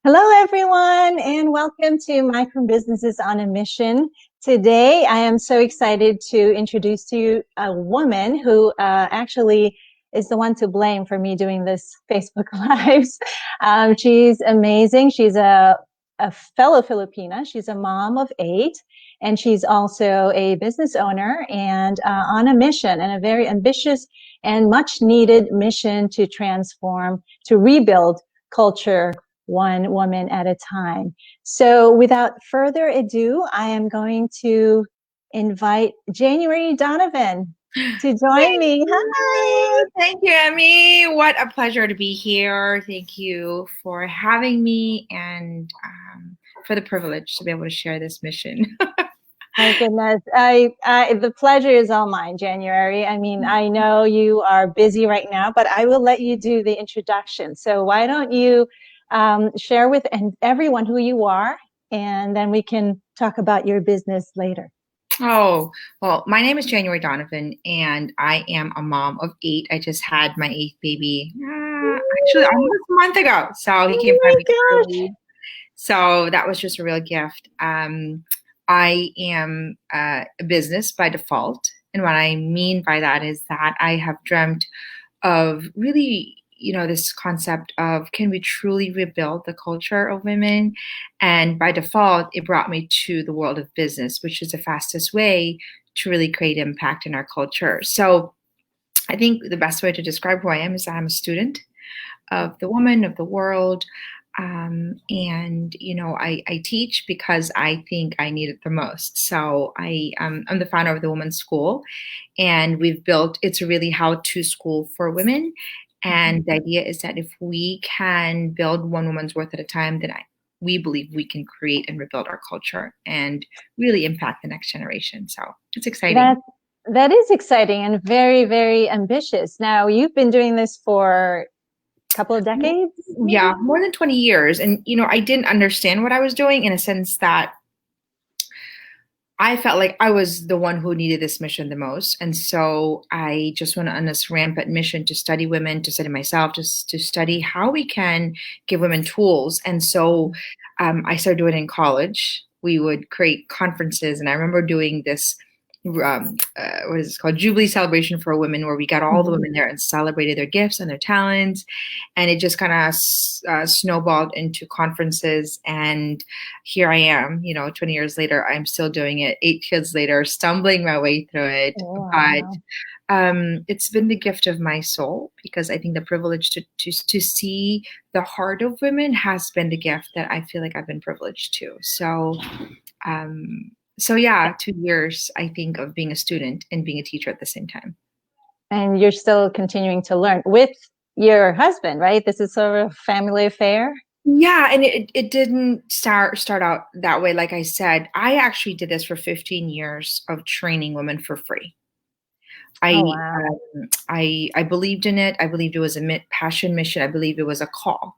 Hello, everyone, and welcome to Microbusinesses on a Mission. Today, I am so excited to introduce to you a woman who actually is the one to blame for me doing this Facebook Lives. She's amazing. She's a fellow Filipina. She's a mom of 8, and she's also a business owner and on a mission, and a very ambitious and much needed mission to transform, to rebuild culture one woman at a time. So without further ado, I am going to invite January Donovan to join Thank me. Hi. you. Thank you, Emmy. What a pleasure to be here. Thank you for having me and for the privilege to be able to share this mission. My goodness. The pleasure is all mine, January. I mean, I know you are busy right now, but I will let you do the introduction. So why don't you share with everyone who you are, and then we can talk about your business later. Oh, well, my name is January Donovan, and I am a mom of 8. I just had my 8th baby, actually almost a month ago. So he came Oh 5 my weeks gosh. early. So that was just a real gift. I am a business by default. And what I mean by that is that I have dreamt of really, this concept of can we truly rebuild the culture of women? And by default, it brought me to the world of business, which is the fastest way to really create impact in our culture. So I think the best way to describe who I am is that I'm a student of the woman, of the world. I teach because I think I need it the most. So I'm the founder of the Women's School, and we've built it's a really how-to school for women. And the idea is that if we can build one woman's worth at a time, then we believe we can create and rebuild our culture and really impact the next generation. So it's exciting. That is exciting and very, very ambitious. Now, you've been doing this for a couple of decades, maybe? Yeah, more than 20 years. And, I didn't understand what I was doing in a sense that I felt like I was the one who needed this mission the most. And so I just went on this rampant mission to study women, to study myself, just to study how we can give women tools. And so I started doing it in college. We would create conferences. And I remember doing this what is it called? Jubilee celebration for women, where we got all the Mhm. women there and celebrated their gifts and their talents. And it just kind of snowballed into conferences. And here I am, 20 years later, I'm still doing it, 8 kids later, stumbling my way through it. But Wow. it's been the gift of my soul, because I think the privilege to see the heart of women has been the gift that I feel like I've been privileged to. Um, so yeah, 2 years, I think, of being a student and being a teacher at the same time. And you're still continuing to learn with your husband, right? This is sort of a family affair. Yeah, and it didn't start out that way. Like I said, I actually did this for 15 years of training women for free. Oh, I wow. I believed in it. I believed it was a passion mission. I believed it was a call.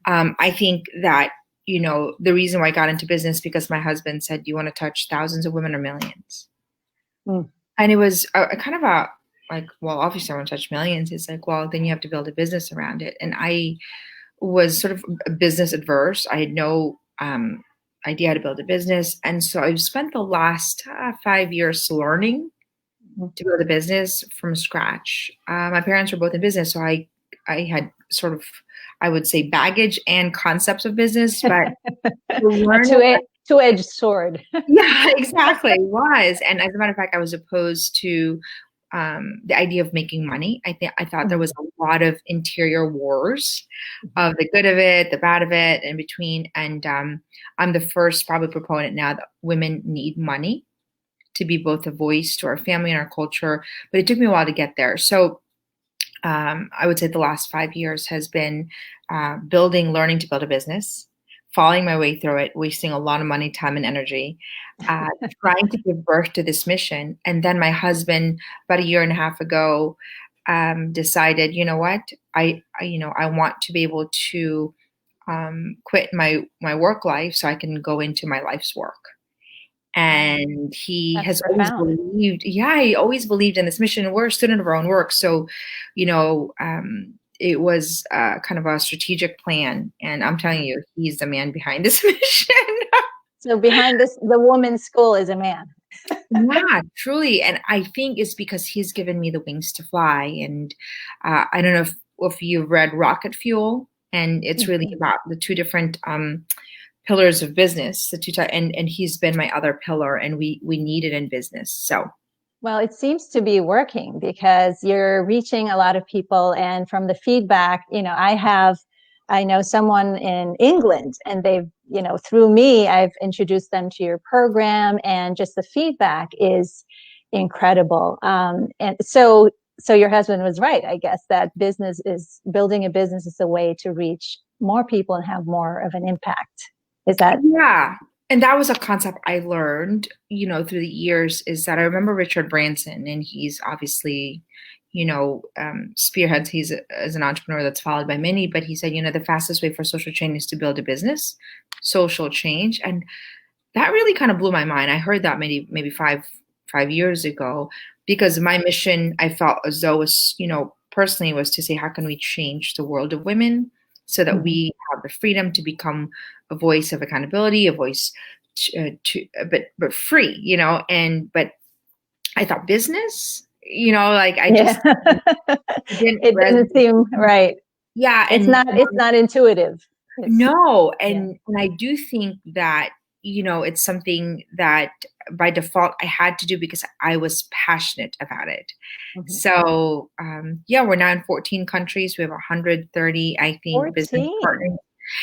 I think that the reason why I got into business because my husband said, "Do you want to touch thousands of women or millions?" Mm. And it was a kind of a like, well, obviously I want to touch millions. It's like, well, then you have to build a business around it. And I was sort of a business adverse. I had no idea how to build a business. And so I've spent the last 5 years learning to build a business from scratch. My parents were both in business, so I had sort of, I would say, baggage and concepts of business, but to A learn two-edged sword. yeah, exactly. It was. And as a matter of fact, I was opposed to the idea of making money. I thought there was a lot of interior wars of the good of it, the bad of it, in between. And I'm the first probably proponent now that women need money to be both a voice to our family and our culture. But it took me a while to get there. So I would say the last 5 years has been learning to build a business, following my way through it, wasting a lot of money, time, and energy, uh, trying to give birth to this mission. And then my husband, about a year and a half ago, decided, you know what, I want to be able to quit my work life so I can go into my life's work. And he That's has always profound. believed, yeah, he always believed in this mission. We're a student of our own work. So, you know, it was kind of a strategic plan. And I'm telling you, he's the man behind this mission. So behind this, the woman's school is a man. Yeah, truly. And I think it's because he's given me the wings to fly. And I don't know if you've read Rocket Fuel, and it's really about the two different pillars of business, the two and he's been my other pillar, and we need it in business. So Well, it seems to be working because you're reaching a lot of people. And from the feedback, I know someone in England, and they've, through me, I've introduced them to your program, and just the feedback is incredible. And so your husband was right, I guess, that building a business is a way to reach more people and have more of an impact. Is that? yeah. And that was a concept I learned, through the years, is that I remember Richard Branson, and he's obviously, spearheads. He's as an entrepreneur that's followed by many, but he said, the fastest way for social change is to build a business, social change. And that really kind of blew my mind. I heard that maybe five years ago, because my mission, I felt as though was, personally, was to say, how can we change the world of women so that we have the freedom to become a voice of accountability, a voice but free, but I thought business, I just didn't It didn't seem right. Yeah. It's not intuitive. No. And I do think that, it's something that by default I had to do because I was passionate about it. So, we're now in 14 countries. We have 130, I think, 14. business partners.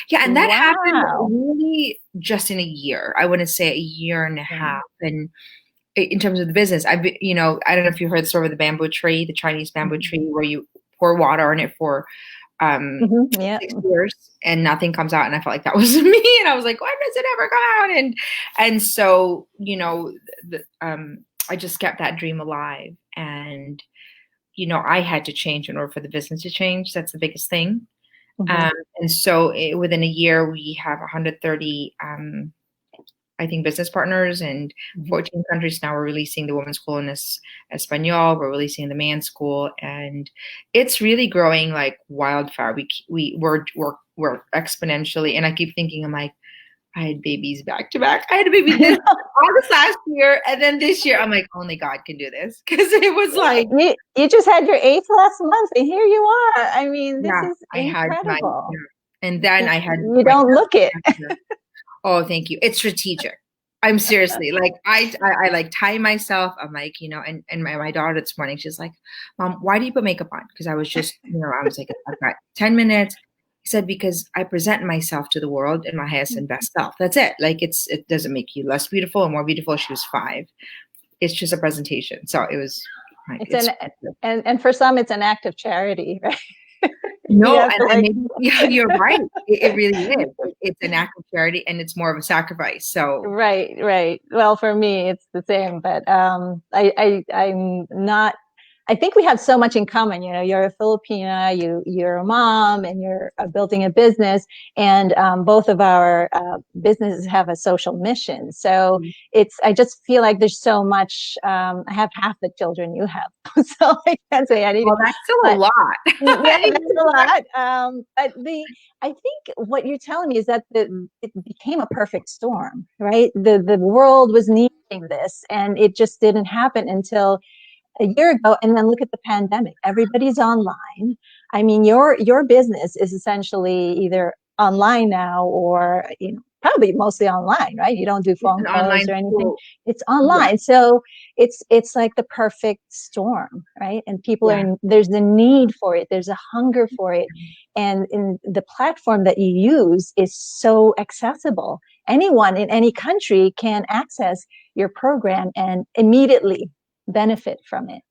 Yeah, and that happened really just in a year. I wouldn't say a year and a half. And in terms of the business, I don't know if you heard the story of the bamboo tree, the Chinese bamboo tree, where you pour water on it for 6 years and nothing comes out. And I felt like that was me. And I was like, when does it ever come out? And so, I just kept that dream alive. And, I had to change in order for the business to change. That's the biggest thing. And so within a year, we have 130, I think, business partners in 14 countries. Now we're releasing the women's school in Espanol. We're releasing the man's school, and it's really growing like wildfire. We're exponentially, and I keep thinking, I'm like, I had babies back to back. I had a baby this August last year, and then this year, I'm like, only God can do this, because it was like you just had your 8th last month, and here you are. I mean, this is incredible. And then I had. You don't look it. Oh, thank you. It's strategic. I'm seriously like, I like tie myself. I'm like, and my daughter this morning, she's like, Mom, why do you put makeup on? Because I was just, I was like, I've got 10 minutes. He said, because I present myself to the world in my highest and best self. That's it. Like, it doesn't make you less beautiful or more beautiful. She was 5. It's just a presentation. So it was. And for some, it's an act of charity, right? No, you're right. It really is. It's an act of charity, and it's more of a sacrifice. So right. Well, for me, it's the same. But I'm not. I think we have so much in common. You're a Filipina, you're a mom, and you're building a business, and both of our businesses have a social mission. So I just feel like there's so much. I have half the children you have, so I can't say anything. Well, that's still a lot. Yeah, that's a lot. But I think what you're telling me is that it became a perfect storm, right? The world was needing this, and it just didn't happen until a year ago. And then look at the pandemic. Everybody's online. I mean, your business is essentially either online now or probably mostly online, right? You don't do phone calls or anything. It's online. Yeah. So it's like the perfect storm, right? And people there's the need for it. There's a hunger for it. And in the platform that you use is so accessible. Anyone in any country can access your program and immediately benefit from it.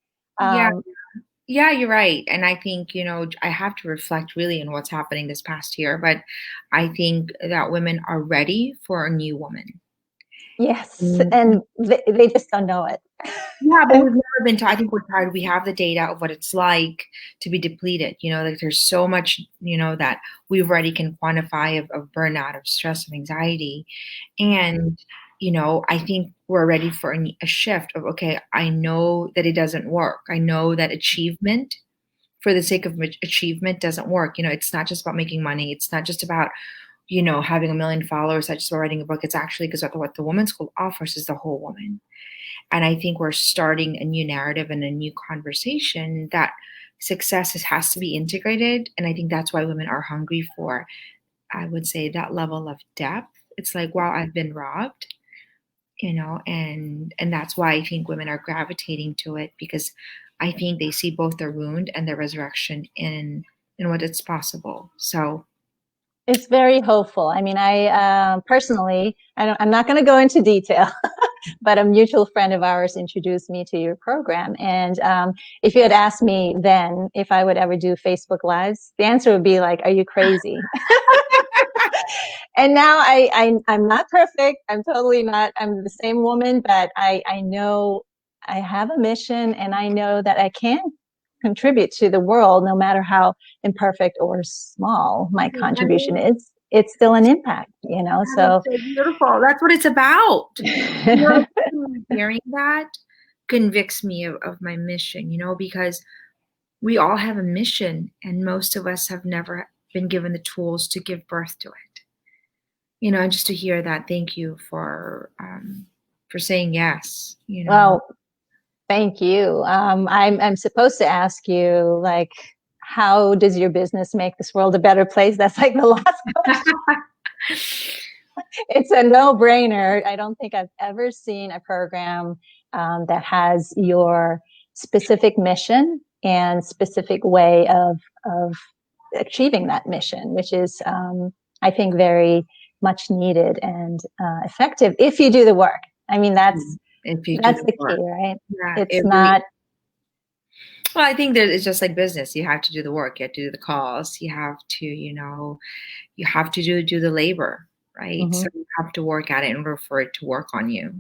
Yeah, you're right. And I think, I have to reflect really on what's happening this past year, but I think that women are ready for a new woman. Yes. And they just don't know it. Yeah, but we've never been taught. I think we're tired. We have the data of what it's like to be depleted. Like there's so much, that we already can quantify of burnout, of stress, of anxiety. And I think we're ready for a shift of, okay, I know that it doesn't work. I know that achievement for the sake of achievement doesn't work. It's not just about making money. It's not just about, having 1 million followers. It's not just about writing a book. It's actually because what the Women's School offers is the whole woman. And I think we're starting a new narrative and a new conversation that success has to be integrated. And I think that's why women are hungry for, I would say, that level of depth. It's like, wow, I've been robbed, and that's why I think women are gravitating to it, because I think they see both their wound and their resurrection in what it's possible. So It's very hopeful. I mean, I personally, I'm not going to go into detail, but a mutual friend of ours introduced me to your program. And if you had asked me then if I would ever do Facebook Lives, the answer would be like, "Are you crazy?" And now I'm not perfect. I'm totally not. I'm the same woman, but I know I have a mission, and I know that I can contribute to the world, no matter how imperfect or small my contribution is. It's still an impact, that's so so beautiful. That's what it's about. Hearing that convicts me of my mission, because we all have a mission, and most of us have never been given the tools to give birth to it. And just to hear that, thank you for saying yes. Well, thank you. I'm supposed to ask you, like, how does your business make this world a better place? That's like the last question. It's a no-brainer. I don't think I've ever seen a program that has your specific mission and specific way of achieving that mission, which is, I think, very much needed and effective if you do the work. I mean, that's the key, right? Yeah, it's not. Well, I think that it's just like business. You have to do the work. You have to do the calls. You have to, you have to do the labor, right? Mm-hmm. So you have to work at it in order for it to work on you.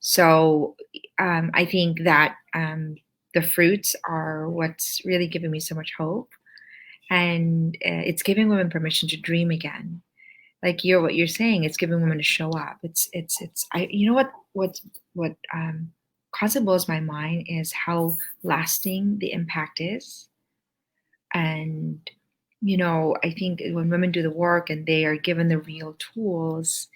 So I think that the fruits are what's really giving me so much hope, and it's giving women permission to dream again. Like what you're saying, it's giving women to show up. It's what constantly blows my mind is how lasting the impact is. And I think when women do the work and they are given the real tools,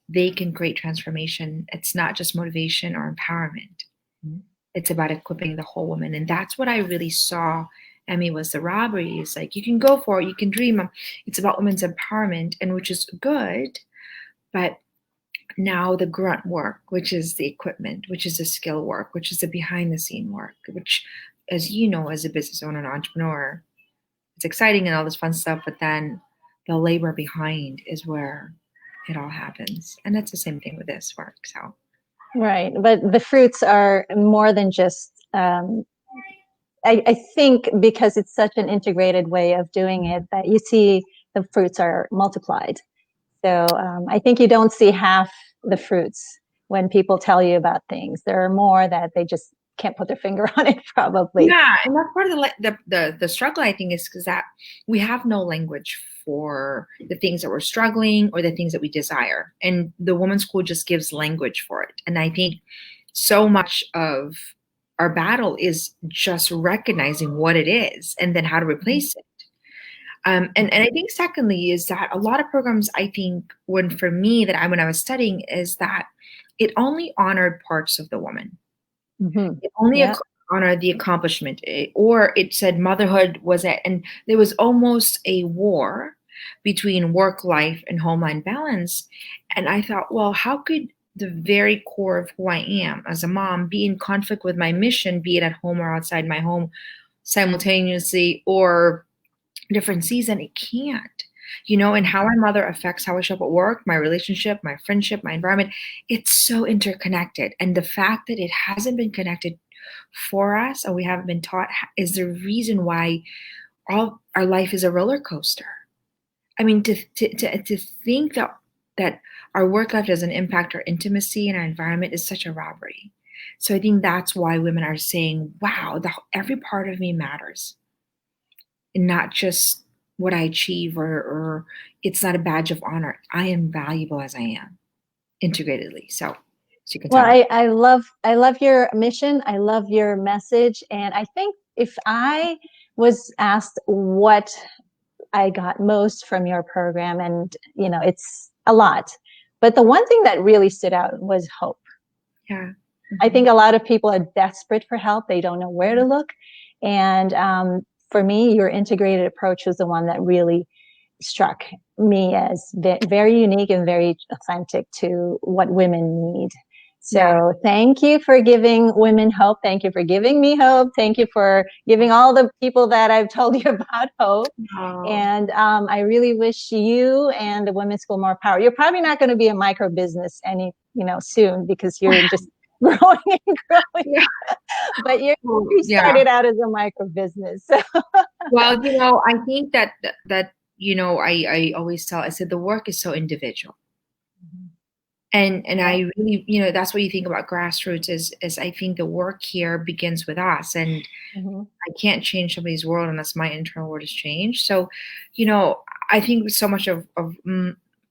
they can create transformation. It's not just motivation or empowerment. Mm-hmm. It's about equipping the whole woman. And that's what I really saw, Emmy, was the robbery. It's like, you can go for it, you can dream. It's about women's empowerment, and which is good. But now the grunt work, which is the equipment, which is the skill work, which is the behind the scene work, which, as you know, as a business owner and entrepreneur, it's exciting and all this fun stuff, but then the labor behind is where it all happens. And that's the same thing with this work. So Right. But the fruits are more than just, I think because it's such an integrated way of doing it, that you see the fruits are multiplied. So I think you don't see half the fruits when people tell you about things. There are more that they just can't put their finger on it, probably. Yeah, and that's part of the struggle, I think, is because that we have no language for the things that we're struggling or the things that we desire, and the Women's School just gives language for it. And I think so much of our battle is just recognizing what it is and then how to replace it. And I think secondly is that a lot of programs, I think, when I was studying, is that it only honored parts of the woman. Mm-hmm. It only honored the accomplishment, or it said motherhood was it, and there was almost a war between work life and homeland balance. And I thought, well, how could the very core of who I am as a mom be in conflict with my mission, be it at home or outside my home, simultaneously, or different season? It can't. And how my mother affects how I show up at work, my relationship, my friendship, my environment, it's so interconnected. And the fact that it hasn't been connected for us, or we haven't been taught, is the reason why all our life is a roller coaster. I mean, to think that our work life doesn't impact our intimacy and our environment is such a robbery. So I think that's why women are saying, wow, every part of me matters. And not just what I achieve, or it's not a badge of honor. I am valuable as I am, integratedly. So you can tell. Well, I love your mission. I love your message. And I think if I was asked what I got most from your program, and it's a lot. But the one thing that really stood out was hope. Yeah. I think a lot of people are desperate for help. They don't know where to look. And for me, your integrated approach was the one that really struck me as very unique and very authentic to what women need. So thank you for giving women hope. Thank you for giving me hope. Thank you for giving all the people that I've told you about hope. And I really wish you and the Women's School more power. You're probably not going to be a micro business soon, because you're just growing and growing. Yeah. But you started out as a micro business. Well, I think that I always tell, I said the work is so individual. And I really, that's what you think about grassroots is I think the work here begins with us, and I can't change somebody's world unless my internal world has changed. So, I think so much of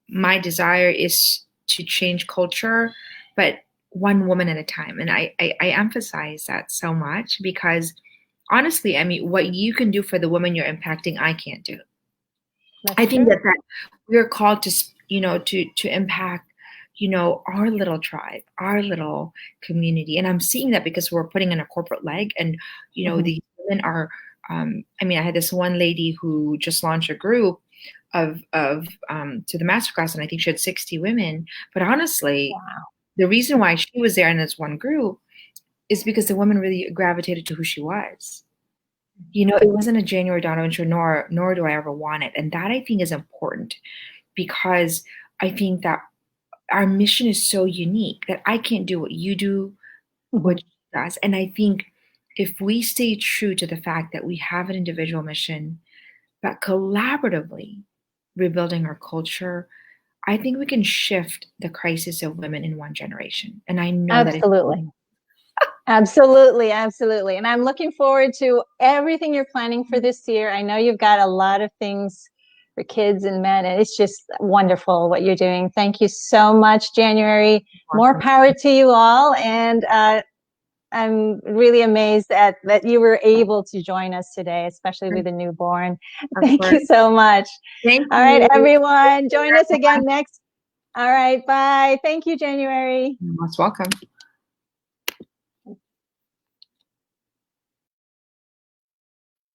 my desire is to change culture, but one woman at a time. And I emphasize that so much because honestly, I mean, what you can do for the woman you're impacting, I can't do. That's I think true. that we're called to, to impact, our little tribe, our little community. And I'm seeing that because we're putting in a corporate leg, and, these women are, I mean, I had this one lady who just launched a group of to the masterclass, and I think she had 60 women. But honestly, the reason why she was there in this one group is because the women really gravitated to who she was. It wasn't a January Donovan show, nor do I ever want it. And that I think is important, because I think that our mission is so unique that I can't do what you do, what she does. And I think if we stay true to the fact that we have an individual mission, but collaboratively rebuilding our culture, I think we can shift the crisis of women in one generation. And I know absolutely. Absolutely. Absolutely. And I'm looking forward to everything you're planning for this year. I know you've got a lot of things for kids and men, and it's just wonderful what you're doing. Thank you so much, January. More power to you all. And I'm really amazed that you were able to join us today, especially with a newborn. Thank you so much. Thank you. All right, everyone, join us again next. All right, bye. Thank you, January. You're most welcome.